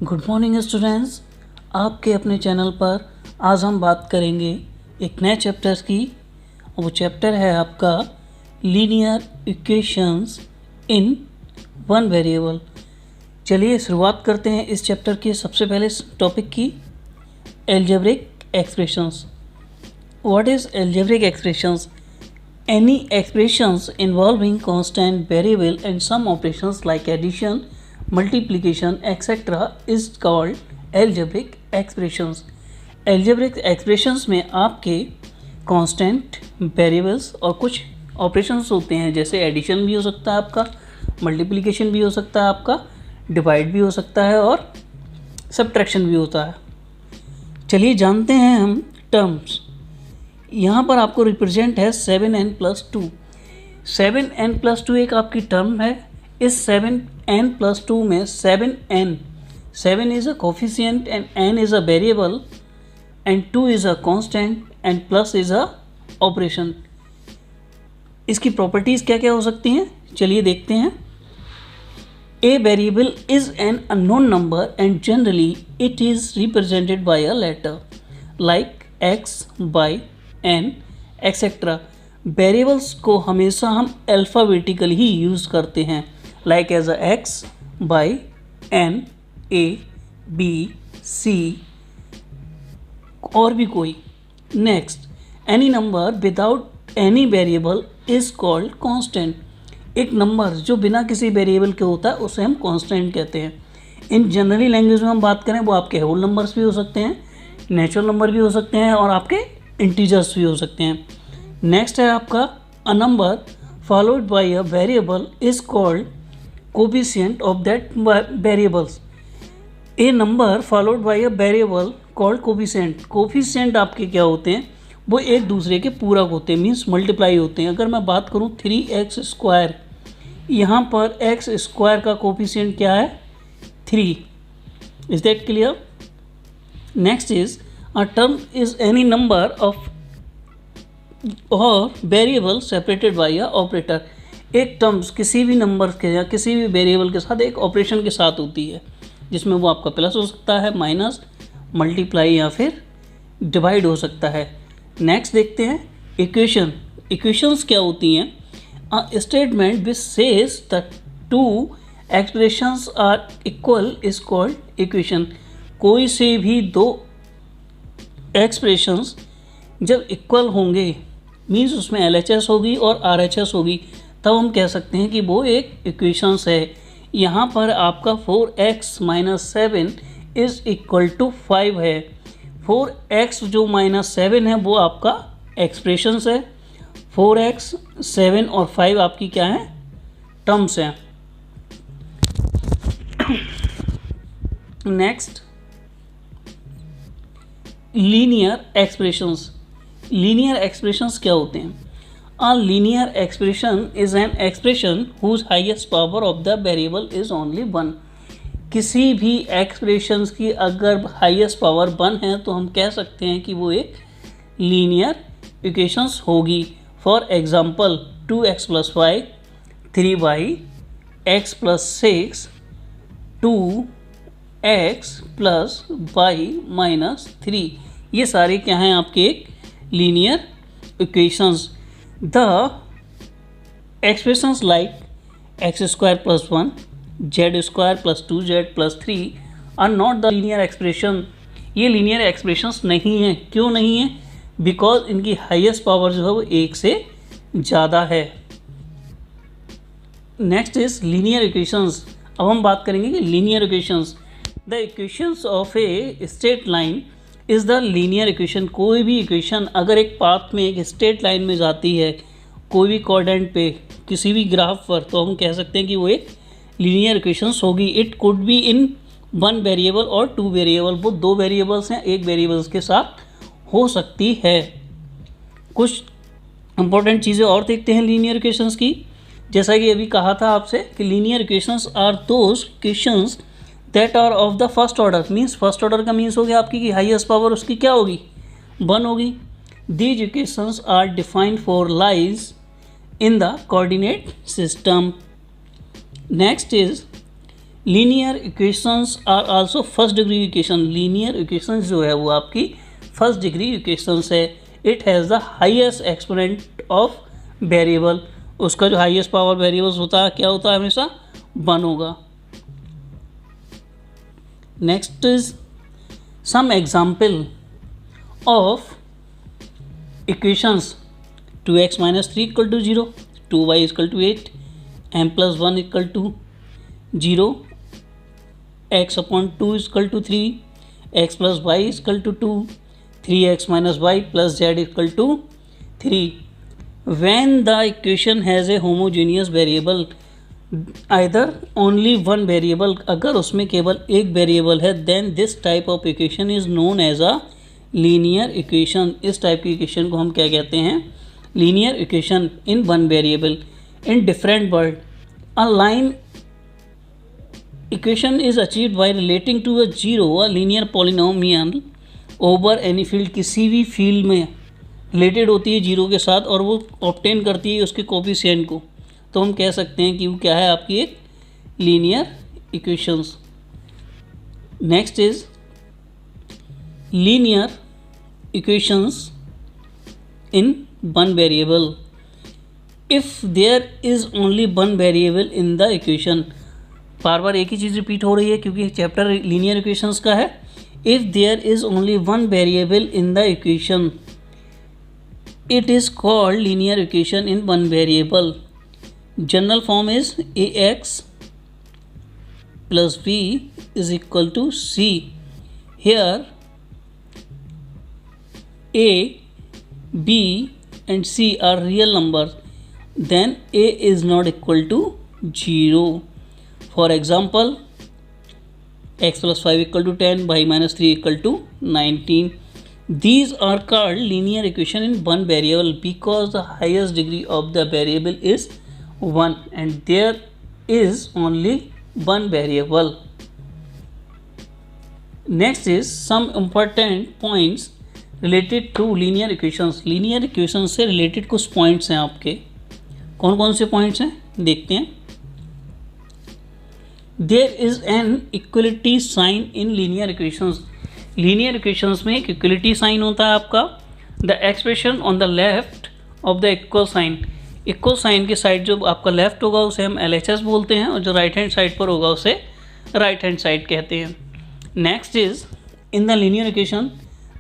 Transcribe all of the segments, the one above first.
Good morning students. आपके अपने channel पर आज हम बात करेंगे एक नए चैप्टर की। वो चैप्टर है आपका linear equations in one variable. चलिए शुरुआत करते हैं इस चैप्टर के सबसे पहले टॉपिक की, algebraic expressions. What is algebraic expressions? Any expressions involving constant variable and some operations like addition, multiplication, etc. is called algebraic expressions. Algebraic expressions में आपके constant variables और कुछ operations होते हैं, जैसे addition भी हो सकता है आपका, multiplication भी हो सकता है आपका, divide भी हो सकता है और subtraction भी होता है। चलिए जानते हैं हम terms। यहाँ पर आपको रिप्रेजेंट है 7n+2। 7n+2 एक आपकी टर्म है। इस 7n+2 में 7 is a coefficient and n is a variable and 2 is a constant and plus is a operation. इसकी प्रॉपर्टीज़ क्या क्या हो सकती हैं, चलिए देखते हैं। A variable is an unknown number and generally it is represented by a letter like x, y, n etcetera. Variables को हमेशा हम अल्फ़ाबेटिकल ही यूज़ करते हैं, like as a x, y, n, a, b, c और भी कोई। Next, any number without any variable is called constant. एक नंबर जो बिना किसी वेरिएबल के होता है उसे हम कांस्टेंट कहते हैं। इन जनरली लैंग्वेज में हम बात करें वो आपके होल नंबर्स भी हो सकते हैं, नेचुरल नंबर भी हो सकते हैं और आपके इंटीजर्स भी हो सकते हैं। नेक्स्ट है आपका a number followed by a variable is called coefficient of that variables. A number followed by a variable called coefficient. Coefficient आपके क्या होते हैं, वो एक दूसरे के पूरक होते हैं, मीन्स मल्टीप्लाई होते हैं। अगर मैं बात करूँ 3x², यहाँ पर x² का कोफिशिएंट क्या है, 3। Is that clear? Next is a term is any number of or variable separated by a operator। एक टर्म्स किसी भी नंबर के या किसी भी वेरिएबल के साथ एक ऑपरेशन के साथ होती है, जिसमें वो आपका प्लस हो सकता है, माइनस, मल्टीप्लाई या फिर डिवाइड हो सकता है। नेक्स्ट देखते हैं इक्वेशन। इक्वेशंस क्या होती हैं? A statement which says the two expressions are equal is called equation. कोई से भी दो एक्सप्रेशंस जब इक्वल होंगे, मीन्स उसमें LHS होगी और RHS होगी, तब हम कह सकते हैं कि वो एक इक्वेशंस है। यहाँ पर आपका 4x - 7 इज़ इक्वल टू 5 है। 4x जो -7 है वो आपका एक्सप्रेशंस है। 4x, 7 और 5 आपकी क्या है, टर्म्स हैं। Next, linear expressions. Linear expressions क्या होते हैं? A linear expression is an expression whose highest power of the variable is only 1। किसी भी एक्सप्रेशंस की अगर हाईएस्ट पावर 1 है तो हम कह सकते हैं कि वो एक लीनियर इक्वेशंस होगी। For example 2x + 5, 3y, x + 6, 2x + y - 3, ये सारे क्या हैं आपके एक linear equations. The expressions like x² + 1, z² + 2z + 3 are not the linear expression. ये लीनियर एक्सप्रेशंस नहीं हैं। क्यों नहीं है? बिकॉज इनकी हाईएस्ट पावर जो है वो 1 से ज़्यादा है। Next is linear equations. अब हम बात करेंगे कि linear equations. The equations of a straight line is the linear equation. कोई भी इक्वेशन अगर एक पाथ में एक स्ट्रेट लाइन में जाती है, कोई भी कोऑर्डिनेट पे, किसी भी ग्राफ पर, तो हम कह सकते हैं कि वो एक लीनियर इक्वेशंस होगी। It could be in 1 variable और 2 वेरिएबल। वो 2 वेरिएबल्स हैं, एक वेरिएबल्स के साथ हो सकती है। कुछ इंपॉर्टेंट चीज़ें और देखते हैं लीनियर इक्वेशंस की। जैसा कि अभी कहा था आपसे कि linear equations are those equations that are of the first order. Means first order का मीन्स हो गया आपकी कि हाईएस्ट पावर उसकी क्या होगी, 1 होगी। These equations are defined for lies in the coordinate system. Next is linear equations are also first degree equation. Linear equations जो है वो आपकी फर्स्ट डिग्री इक्वेशंस है। It has the highest exponent of variable. उसका जो highest power variables होता है क्या होता है, हमेशा 1 होगा। Next is some example of equations. 2x - 3 = 0, 2y = 8, m+1 = 0, x/2 = 3, x + y = 2, 3x - y + z = 3. When the equation has a homogeneous variable, either only one variable, अगर उसमें केवल एक वेरिएबल है, then this type of equation is known as a linear equation. इस type की equation को हम क्या कहते हैं, linear equation in one variable. In different word, a line equation is achieved by relating to a zero a linear polynomial over any field. किसी भी field में रिलेटेड होती है जीरो के साथ और वो ऑब्टेन करती है उसके कोफिशिएंट को, तो हम कह सकते हैं कि वो क्या है, आपकी एक linear equations. Next is linear equations in one variable. If there is only one variable in the equation, बार बार एक ही चीज़ रिपीट हो रही है क्योंकि चैप्टर लीनियर इक्वेशंस का है। If there is only one variable in the equation, it is called linear equation in one variable. General form is ax plus b is equal to c. Here a, b and c are real numbers, then a is not equal to 0. For example, x + 5 = 10, y - 3 = 19. These are called linear equation in one variable because the highest degree of the variable is 1 and there is only one variable. Next is some important points related to linear equations. linear equations से related कुछ points हैं आपके, कौन कौन से points हैं देखते हैं। There is an equality sign in linear equations. Linear equations में एक इक्वलिटी साइन होता है आपका। The expression on the left of the equal sign, equal sign के साइड जो आपका लेफ्ट होगा उसे हम LHS बोलते हैं और जो राइट हैंड साइड पर होगा उसे राइट हैंड साइड कहते हैं। Next is in the linear equation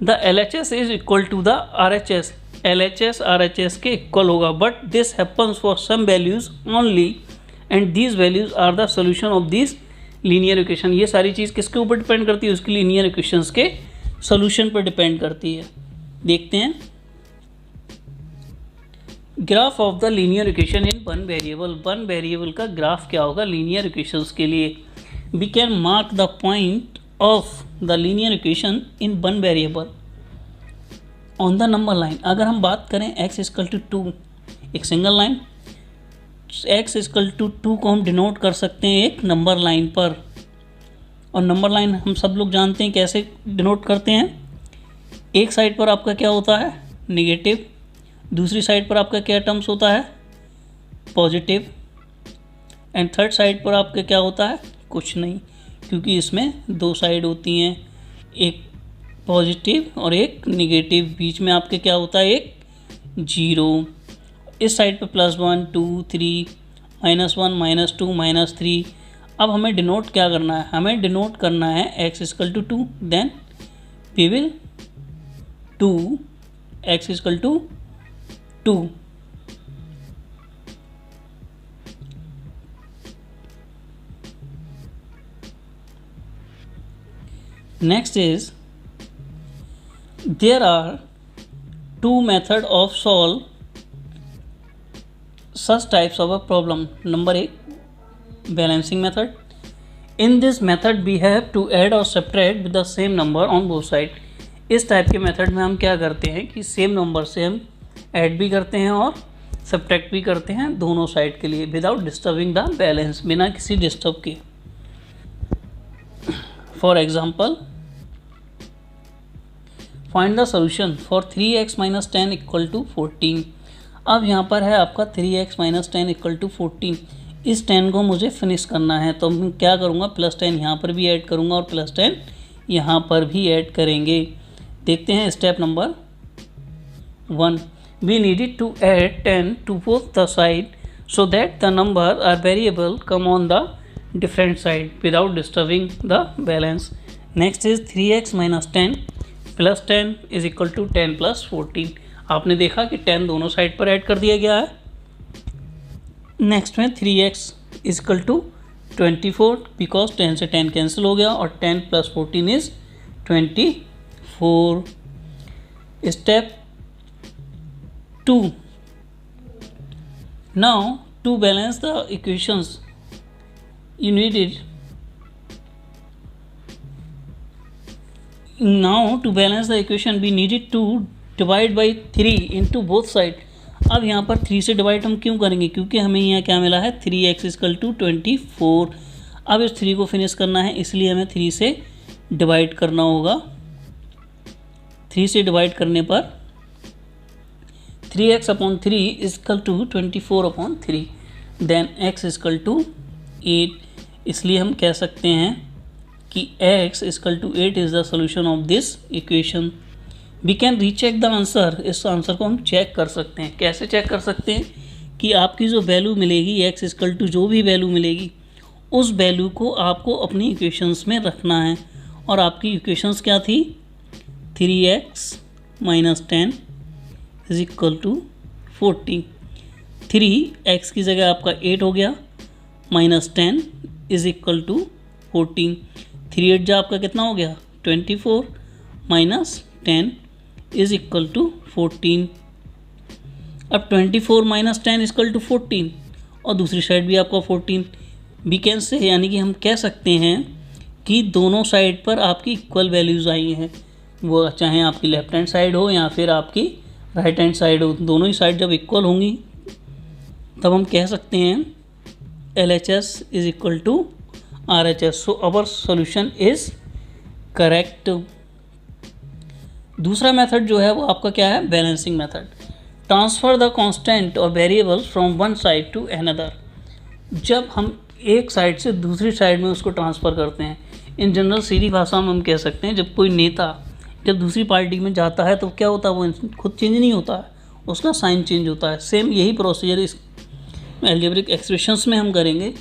the LHS is equal to the RHS। LHS RHS के इक्वल होगा, but this happens for some values only and these values are the solution of this linear equation. ये सारी चीज़ किसके ऊपर depend करती है, उसकी लीनियर इक्वेशंस के सॉल्यूशन पर डिपेंड करती है। देखते हैं graph of the linear equation in one variable. One variable का ग्राफ क्या होगा लीनियर इक्वेशंस के लिए। We can mark the point of the linear equation in one variable on the number line. अगर हम बात करें x = 2, एक सिंगल लाइन, x = 2 को हम डिनोट कर सकते हैं एक नंबर लाइन पर, और नंबर लाइन हम सब लोग जानते हैं कैसे डिनोट करते हैं। एक साइड पर आपका क्या होता है नेगेटिव, दूसरी साइड पर आपका क्या टर्म्स होता है पॉजिटिव, एंड थर्ड साइड पर आपका क्या होता है कुछ नहीं, क्योंकि इसमें दो साइड होती हैं, एक पॉजिटिव और एक नेगेटिव, बीच में आपके क्या होता है एक 0। इस साइड पे +1 2 3 -1 -2 -3। अब हमें डिनोट क्या करना है, हमें डिनोट करना है x = 2, then we will 2 x = 2। Next is there are 2 method of solve such types of a problem. Number 1, balancing method. In this method we have to add or subtract with the same number on both side. इस type के method में हम क्या करते हैं कि same number से हम ऐड भी करते हैं और सब्ट्रैक्ट भी करते हैं दोनों साइड के लिए विदाउट डिस्टर्बिंग द बैलेंस, बिना किसी डिस्टर्ब के। For example find the solution for 3x - 10 = 14। अब यहाँ पर है आपका 3x - 10 = 14। इस 10 को मुझे फिनिश करना है, तो मैं क्या करूँगा, +10 यहाँ पर भी ऐड करूँगा और +10 यहाँ पर भी ऐड करेंगे। देखते हैं step number 1। We needed to add 10 to both the side so that the number or variable come on the different side without disturbing the balance. Next is 3x minus 10 plus 10 is equal to 10 plus 14. आपने देखा कि 10 दोनों साइड पर add कर दिया गया है। नेक्स्ट में 3x is equal to 24 because 10 से 10 कैंसिल हो गया और 10 plus 14 is 24. Step 2. Now to balance the equations you needed to balance the equation we needed to divide by 3 into both side. अब यहाँ पर 3 से डिवाइड हम क्यों करेंगे, क्योंकि हमें यहाँ क्या मिला है 3x इक्वल टू 24। अब इस 3 को फिनिश करना है, इसलिए हमें 3 से डिवाइड करना होगा। 3 से डिवाइड करने पर 3x upon 3 is equal to 24 upon 3, then x equal to 8। इसलिए हम कह सकते हैं कि x equal to 8 is the solution of this equation. We can recheck the answer. इस आंसर को हम चेक कर सकते हैं। कैसे चेक कर सकते हैं कि आपकी जो वैल्यू मिलेगी x इक्वल टू जो भी वैल्यू मिलेगी उस वैल्यू को आपको अपनी इक्वेशंस में रखना है। और आपकी इक्वेशंस क्या थी, 3x minus 10 is equal to 40। 3x की जगह आपका 8 हो गया, माइनस 10 इज इक्वल टू 14। 3 8 जा आपका कितना हो गया 24, माइनस 10 इज इक्वल टू 14। अब 24 माइनस 10 इक्वल टू 14 और दूसरी साइड भी आपका 14। वी कैन से, यानी कि हम कह सकते हैं कि दोनों साइड पर आपकी इक्वल वैल्यूज़ आई हैं, वो चाहे आपकी लेफ्ट हैंड साइड हो या फिर आपकी राइट हैंड साइड हो। दोनों ही साइड जब इक्वल होंगी तब हम कह सकते हैं LHS is equal to RHS। So our solution is correct. दूसरा मेथड जो है वो आपका क्या है, balancing method. Transfer the constant और variable from one side to another. जब हम एक साइड से दूसरी साइड में उसको ट्रांसफ़र करते हैं, इन जनरल सीधी भाषा में हम कह सकते हैं जब कोई नेता जब दूसरी पार्टी में जाता है तो क्या होता है, वो खुद चेंज नहीं होता है, उसका साइन चेंज होता है। सेम यही प्रोसीजर इस अलजेब्रिक एक्सप्रेशंस में हम करेंगे।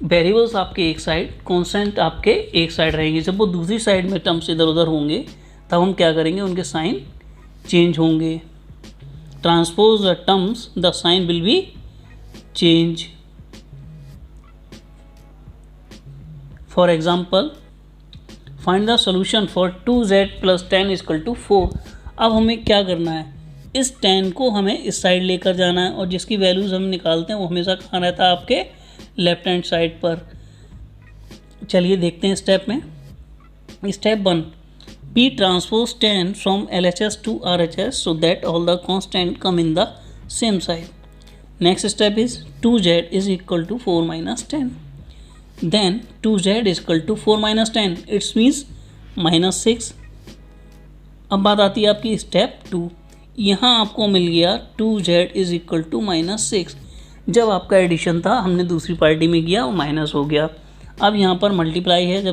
वेरिएबल्स आपके एक साइड, कांस्टेंट आपके एक साइड रहेंगे। जब वो दूसरी साइड में टर्म्स इधर उधर होंगे तब हम क्या करेंगे, उनके साइन चेंज होंगे। Transpose the terms the sign will be change. For example, find the solution for 2z plus 10 equal to 4। अब हमें क्या करना है, इस 10 को हमें इस साइड लेकर जाना है और जिसकी वैल्यूज़ हम निकालते हैं वो हमेशा कहाँ रहता है, आपके लेफ्ट हैंड साइड पर। चलिए देखते हैं स्टेप में। Step 1, be transpose 10 from LHS to RHS so that all the constant come in the same side. Next step is 2z is equal to 4 minus 10। Then 2z is equal to 4 minus 10, it means minus 6। अब बात आती है आपकी step 2। यहाँ आपको मिल गया 2z is equal to minus 6। जब आपका एडिशन था हमने दूसरी पार्टी में किया वो माइनस हो गया। अब यहाँ पर मल्टीप्लाई है,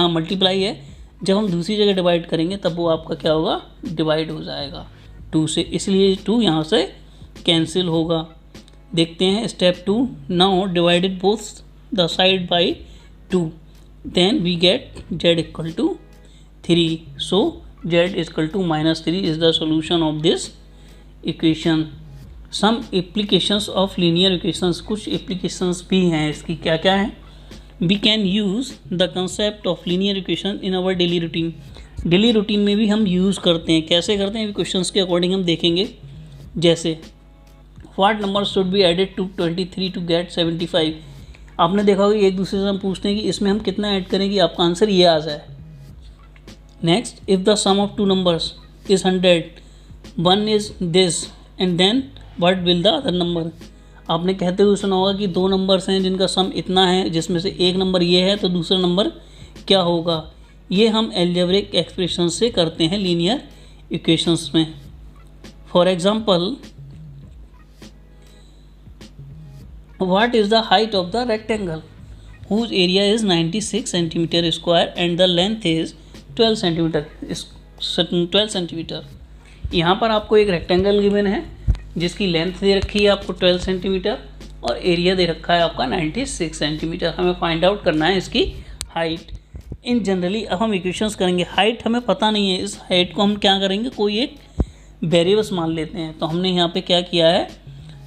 मल्टीप्लाई है। जब हम दूसरी जगह डिवाइड करेंगे तब वो आपका क्या होगा, डिवाइड हो जाएगा 2 से, इसलिए 2 यहाँ से कैंसिल होगा। देखते हैं step 2। Now divided both the side by 2, then we get z equal to 3, so z is equal to minus 3 is the solution of this equation। some applications of linear equations, कुछ applications भी हैं इसकी। क्या क्या है, we can use the concept of linear equation in our daily routine। Daily routine में भी हम यूज़ करते हैं। कैसे करते हैं, क्वेश्चंस के अकॉर्डिंग हम देखेंगे। जैसे what number should be added to 23 to get 75। आपने देखा होगा एक दूसरे से हम पूछते हैं कि इसमें हम कितना ऐड करें कि आपका आंसर ये आ जाए। Next, if the sum of two numbers is 100, one is this and then what will the other number. आपने कहते हुए सुना होगा कि दो नंबर्स हैं जिनका सम इतना है, जिसमें से एक नंबर ये है तो दूसरा नंबर क्या होगा। ये हम अलजेब्रिक एक्सप्रेशन से करते हैं लीनियर इक्वेशंस में। For example what is the height of the rectangle whose area is 96 centimetre square and the length is 12 centimetre 12 centimetre. यहाँ पर आपको एक रेक्टेंगल गिवन है जिसकी लेंथ दे रखी है आपको 12 सेंटीमीटर और एरिया दे रखा है आपका 96 सेंटीमीटर। हमें फाइंड आउट करना है इसकी हाइट। इन जनरली अब हम इक्वेशंस करेंगे। हाइट हमें पता नहीं है, इस हाइट को हम क्या करेंगे, कोई एक वेरिएबल्स मान लेते हैं। तो हमने यहाँ पे क्या किया है,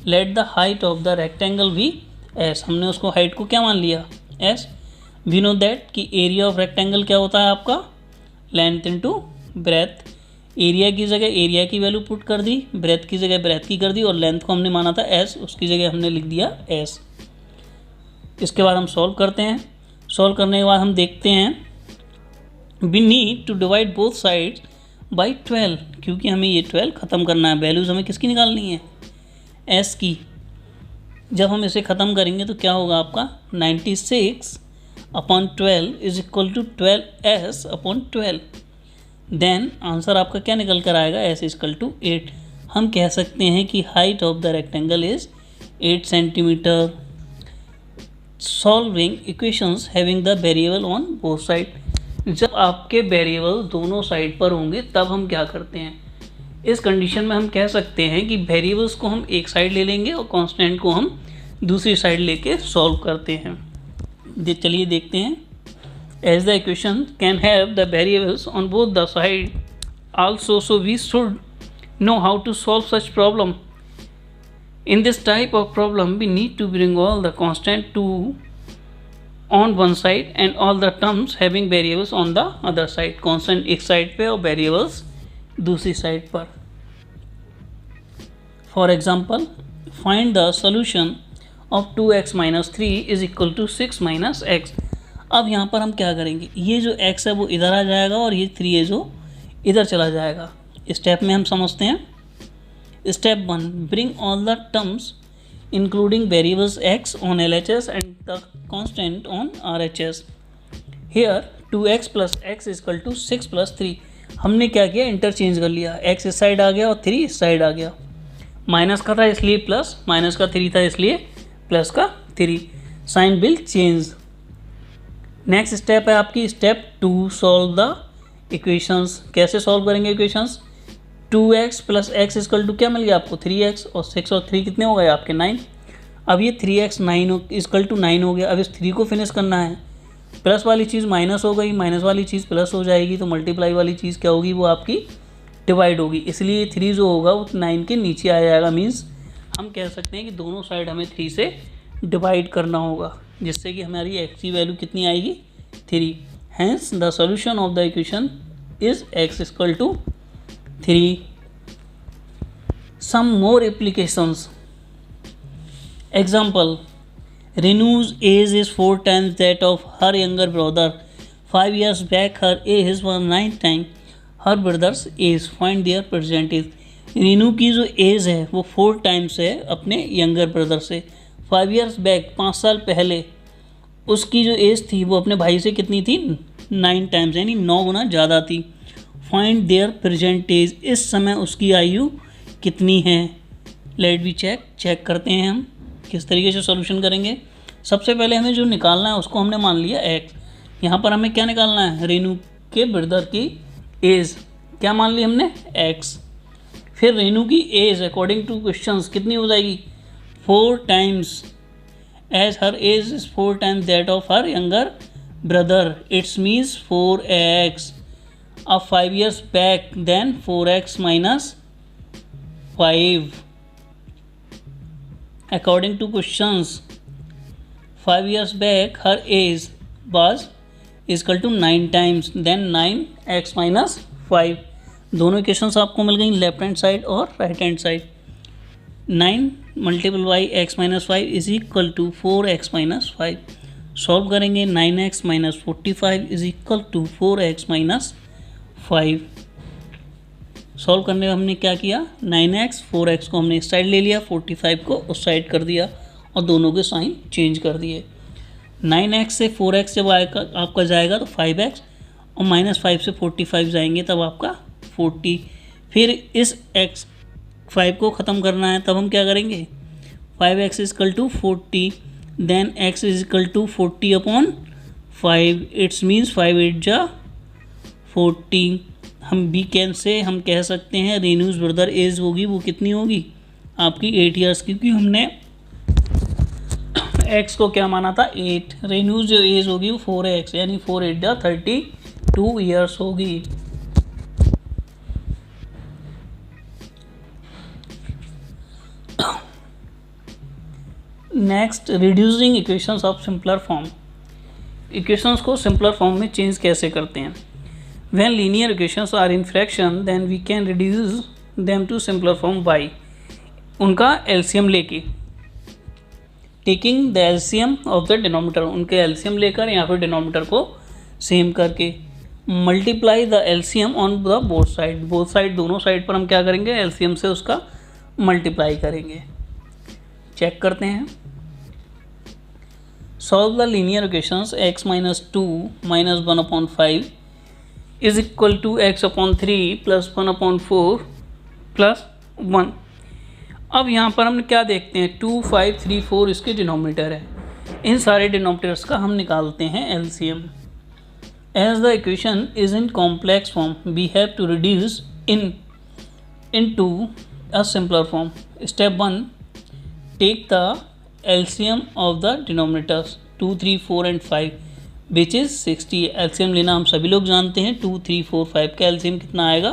let the height of the rectangle be S. हमने उसको हाइट को क्या मान लिया, एस। वी नो दैट कि एरिया ऑफ रेक्टेंगल क्या होता है आपका, लेंथ इनटू ब्रेथ। एरिया की जगह एरिया की वैल्यू पुट कर दी, ब्रेथ की जगह ब्रेथ की कर दी और लेंथ को हमने माना था एस, उसकी जगह हमने लिख दिया एस। इसके बाद हम सॉल्व करते हैं। सॉल्व करने के बाद हम देखते हैं we need to divide both sides by 12, क्योंकि हमें ये 12 ख़त्म करना है। वैल्यूज़ हमें किसकी निकालनी है, एस की। जब हम इसे ख़त्म करेंगे तो क्या होगा आपका 96 upon 12 is equal to 12s upon 12। Then answer आपका क्या निकल कर आएगा, एस इक्वल टू 8। हम कह सकते हैं कि height of the rectangle is 8 centimetre. Solving equations having the variable on both side. जब आपके वेरिएबल दोनों साइड पर होंगे तब हम क्या करते हैं, इस कंडीशन में हम कह सकते हैं कि वेरिएबल्स को हम एक साइड ले लेंगे और कांस्टेंट को हम दूसरी साइड लेके सॉल्व करते हैं। चलिए देखते हैं। As the equation can have the variables on both the side also, so we should know how to solve such problem. In this type of problem, we need to bring all the constant to on one side and all the terms having variables on the other side. Constant एक side पे और variables दूसरी side पर। For example, find the solution of 2x minus 3 is equal to 6 minus x. अब यहाँ पर हम क्या करेंगे, ये जो x है वो इधर आ जाएगा और ये 3 है जो इधर चला जाएगा। स्टेप में हम समझते हैं। Step 1, bring all the terms including variables x on LHS and the constant on RHS. Here 2x plus x is equal to 6 plus 3. हमने क्या किया, इंटरचेंज कर लिया। x इस साइड आ गया और 3 इस साइड आ गया। माइनस का था इसलिए प्लस, माइनस का 3 था इसलिए प्लस का 3। Sign will change. Next step है आपकी स्टेप 2, सॉल्व द इक्वेशंस। कैसे सॉल्व करेंगे equations, 2x plus x equal to क्या मिल गया आपको 3x और 6 और 3 कितने हो गए आपके 9। अब ये 3x 9 इक्वल टू 9 हो गया। अब इस 3 को फिनिश करना है। प्लस वाली चीज़ माइनस हो गई, माइनस वाली चीज़ प्लस हो जाएगी, तो मल्टीप्लाई वाली चीज़ क्या होगी, वो आपकी डिवाइड होगी। इसलिए 3 जो होगा वो 9 के नीचे आ जाएगा। मीन्स हम कह सकते हैं कि दोनों साइड हमें 3 से डिवाइड करना होगा, जिससे कि हमारी x की वैल्यू कितनी आएगी 3। Hence the solution of the equation is x equal to 3. Some more applications. Example, Renu's age is 4 times that of her younger brother. 5 years back her age was 9 times her brother's age. Find their present age. Renu की जो as है वो 4 times है अपने younger brother से। 5 years back 5 साल पहले उसकी जो एज थी वो अपने भाई से कितनी थी 9 टाइम्स, यानी 9 गुना ज़्यादा थी। फाइंड देयर प्रेजेंट एज, इस समय उसकी आयु कितनी है। लेट बी चेक करते हैं हम किस तरीके से सॉल्यूशन करेंगे। सबसे पहले हमें जो निकालना है उसको हमने मान लिया x। यहाँ पर हमें क्या निकालना है, रेनू के ब्रदर की एज क्या मान ली हमने x। फिर रेनू की एज अकॉर्डिंग टू क्वेश्चंस कितनी हो जाएगी 4 times, age her age is 4 times that of her younger brother, it's means 4x। अब 5 years back then 4x minus 5 according to questions 5 years back her age was equal to 9 times then 9x minus 5। दोनों equations आपको मिल गई left hand side और right hand side. 9 multiple by x minus 5 is equal to 4x minus 5। Solve करेंगे 9x minus 45 is equal to 4x minus 5। Solve करने में हमने क्या किया, 9x 4x को हमने इस साइड ले लिया, 45 को उस साइड कर दिया और दोनों के साइन चेंज कर दिए। 9x से 4x जब आएगा आपका जाएगा तो 5x और माइनस 5 से 45 जाएंगे तब आपका 40। फिर इस x 5 को ख़त्म करना है तब हम क्या करेंगे 5x is equal to 40, then x is equal to 40 upon 5, it's means 5 8 जा 40। हम बी कैन से हम कह सकते हैं रेनूज ब्रदर एज होगी वो कितनी होगी आपकी 8 ईयर्स, क्योंकि हमने x को क्या माना था 8, रेनूज जो एज होगी वो 4x यानी 4 8 जा 32 ईयर्स होगी। Next, reducing equations of simpler form. Equations को सिंपलर फॉर्म में चेंज कैसे करते हैं। When linear equations are in fraction then we can reduce them to simpler form by उनका एलसीएम लेके, taking the LCM of the denominator, उनके LCM लेकर या फिर डिनोमिनेटर को सेम करके, multiply the LCM on the both side दोनों साइड पर हम क्या करेंगे एलसीएम से उसका मल्टीप्लाई करेंगे। चेक करते हैं। Solve the linear equations x minus 2 minus 1 upon 5 is equal to x upon 3 plus 1 upon 4 plus 1। अब यहाँ पर हम क्या देखते हैं 2 5 3 4 इसके डिनोमिनेटर है, इन सारे डिनोमिनेटर्स का हम निकालते हैं LCM. As the equation is in complex form we have to reduce into a simpler form. Step 1, take the LCM of the denominators 2 3 4 and 5 which is 60। LCM लेना हम सभी लोग जानते हैं, 2 3 4 5 का LCM कितना आएगा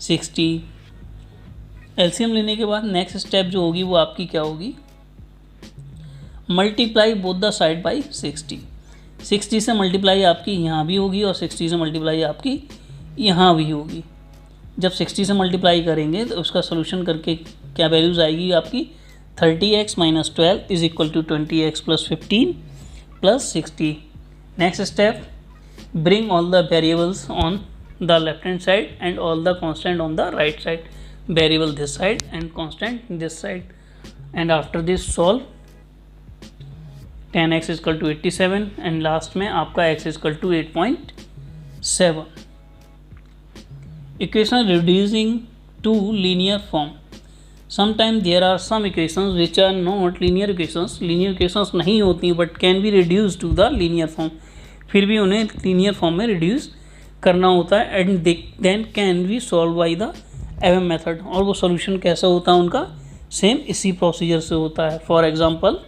60। LCM लेने के बाद नेक्स्ट स्टेप जो होगी वो आपकी क्या होगी, multiply both the side by 60। 60 से मल्टीप्लाई आपकी यहाँ भी होगी और 60 से मल्टीप्लाई आपकी यहाँ भी होगी। जब 60 से मल्टीप्लाई करेंगे तो उसका सोल्यूशन करके क्या वैल्यूज़ आएगी आपकी 30x minus 12 is equal to 20x plus 15 plus 60। Next step, bring all the variables on the left hand side and all the constant on the right side, variable this side and constant this side, and after this solve 10x is equal to 87 and last में आपका x is equal to 8.7। Equation reducing to linear form. Sometimes there are some equations which are not linear equations, linear equations नहीं होती but can be reduced to the linear form, फिर भी उन्हें linear form में reduce करना होता है and then can be solved by the MM method। और वो solution कैसा होता है उनका सेम इसी प्रोसीजर से होता है। For example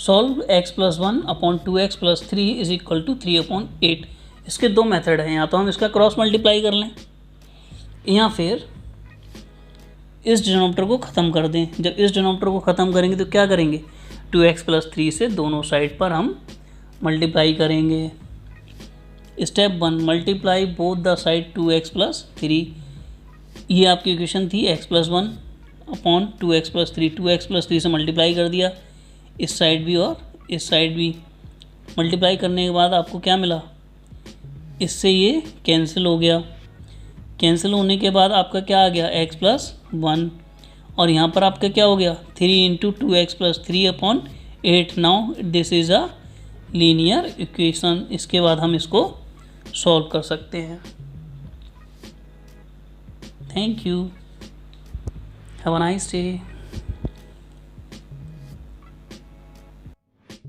solve x plus 1 upon 2x plus 3 is equal to 3 upon 8। इसके दो मेथड हैं, या तो हम इसका क्रॉस मल्टीप्लाई कर लें या फिर इस डिनोमिनेटर को ख़त्म कर दें। जब इस डिनोमिनेटर को ख़त्म करेंगे तो क्या करेंगे 2x प्लस 3 से दोनों साइड पर हम मल्टीप्लाई करेंगे। Step 1, multiply both the side 2x plus 3। ये आपकी इक्वेशन थी x plus 1 upon 2x plus 3, 2x plus 3 से मल्टीप्लाई कर दिया इस साइड भी और इस साइड भी। मल्टीप्लाई करने के बाद आपको क्या मिला, इससे ये कैंसिल हो गया। कैंसिल होने के बाद आपका क्या आ गया x प्लस 1 और यहाँ पर आपका क्या हो गया 3 into 2x plus 3 upon 8। Now this is a linear equation. इसके बाद हम इसको सॉल्व कर सकते हैं। Thank you, have a nice day.